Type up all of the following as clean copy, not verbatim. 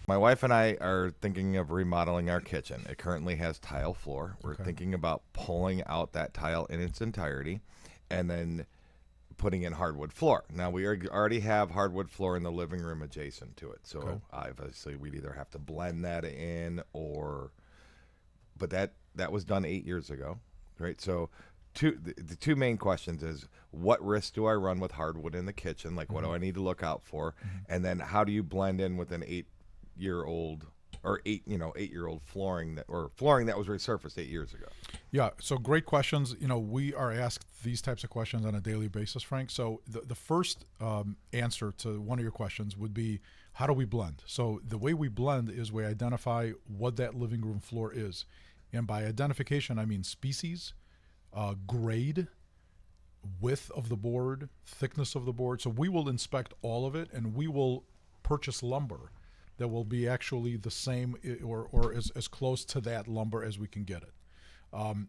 My wife and I are thinking of remodeling our kitchen. It currently has tile floor. We're thinking about pulling out that tile in its entirety and then putting in hardwood floor. Now, we already have hardwood floor in the living room adjacent to it. So obviously we'd either have to blend that in but that was done 8 years ago, right? So the two main questions is, what risk do I run with hardwood in the kitchen? Like, what do I need to look out for? And then how do you blend in with an 8-year-old or 8-year-old flooring that was resurfaced 8 years ago? Yeah, so great questions. We are asked these types of questions on a daily basis, Frank. So the first answer to one of your questions would be, how do we blend? So the way we blend is we identify what that living room floor is. And by identification, I mean species, grade, width of the board, thickness of the board. So we will inspect all of it, and we will purchase lumber that will be actually the same or as close to that lumber as we can get it.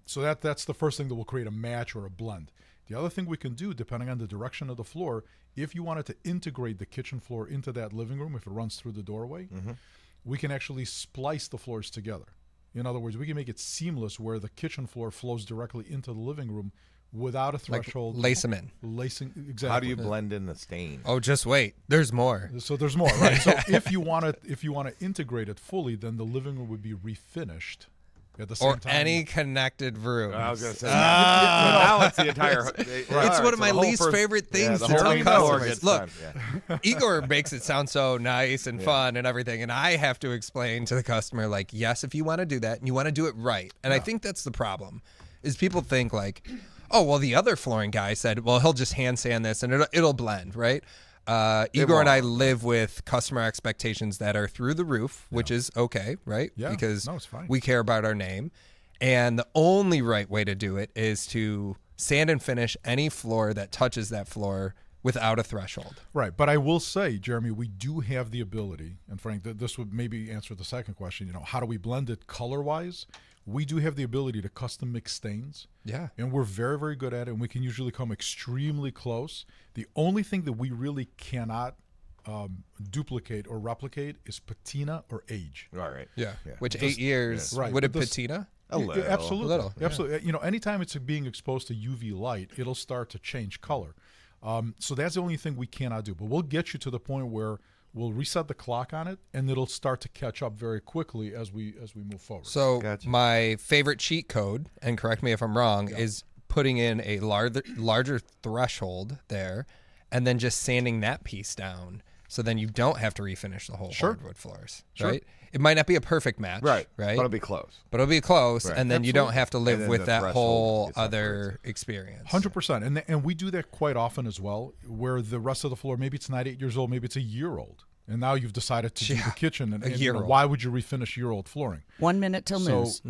So that's the first thing that will create a match or a blend. The other thing we can do, depending on the direction of the floor, if you wanted to integrate the kitchen floor into that living room, if it runs through the doorway, we can actually splice the floors together. In other words, we can make it seamless where the kitchen floor flows directly into the living room without a threshold. Like lace them in. Lacing, exactly. How do you blend in the stain? Oh, just wait. There's more. So there's more, right? So if you want to integrate it fully, then the living room would be refinished at the same time. Or any connected room. I was going to say, now it's the entire. It's one of my least favorite things to tell customers. Look, Igor makes it sound so nice and fun and everything, and I have to explain to the customer, like, yes, if you want to do that, and you want to do it right. And I think that's the problem, is people think like, oh, well, the other flooring guy said, well, he'll just hand sand this and it'll blend, right? Igor and I live with customer expectations that are through the roof, which is okay, right? Yeah. Because it's fine. we care about our name. And the only right way to do it is to sand and finish any floor that touches that floor without a threshold. Right. But I will say, Jeremy, we do have the ability, and Frank, this would maybe answer the second question, how do we blend it color-wise? We do have the ability to custom mix stains. Yeah. And we're very, very good at it, and we can usually come extremely close. The only thing that we really cannot duplicate or replicate is patina or age. All right. Yeah. Which 8 years, right. Would it patina? A little. Absolutely. A little, Absolutely. Anytime it's being exposed to UV light, it'll start to change color. So that's the only thing we cannot do. But we'll get you to the point where we'll reset the clock on it, and it'll start to catch up very quickly as we move forward. So my favorite cheat code, and correct me if I'm wrong, is putting in a larger threshold there, and then just sanding that piece down. So then you don't have to refinish the whole hardwood floors, right? It might not be a perfect match, right? But it'll be close. Right. And then you don't have to live with that whole other experience. 100%. And we do that quite often as well, where the rest of the floor, maybe it's not 8 years old, maybe it's a year old. And now you've decided to do the kitchen. And why would you refinish year-old flooring? 1 minute till news.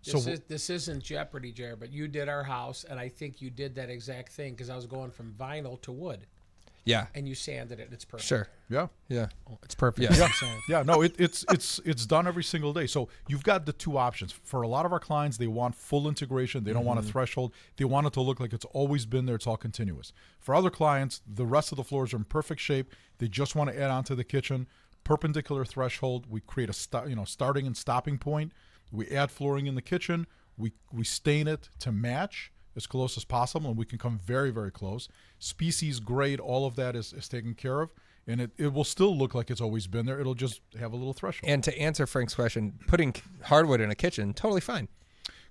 This isn't Jeopardy, Jared, but you did our house, and I think you did that exact thing because I was going from vinyl to wood. Yeah. And you sanded it. It's perfect. Yeah. Yeah. Oh, it's perfect. Yeah. No, it's done every single day. So you've got the two options. For a lot of our clients, they want full integration. They don't want a threshold. They want it to look like it's always been there. It's all continuous. For other clients, the rest of the floors are in perfect shape. They just want to add on to the kitchen. Perpendicular threshold. We create a starting and stopping point. We add flooring in the kitchen. We stain it to match as close as possible, and we can come very, very close. Species, grade, all of that is taken care of, and it will still look like it's always been there. It'll just have a little threshold. And to answer Frank's question, putting hardwood in a kitchen, totally fine.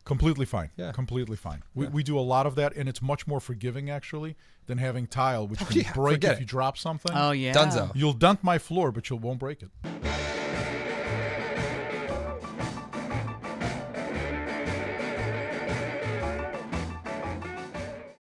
Completely fine. Yeah. Completely fine. We do a lot of that, and it's much more forgiving, actually, than having tile, which can break if you drop something. Oh, yeah. Dunzo. You'll dent my floor, but you won't break it.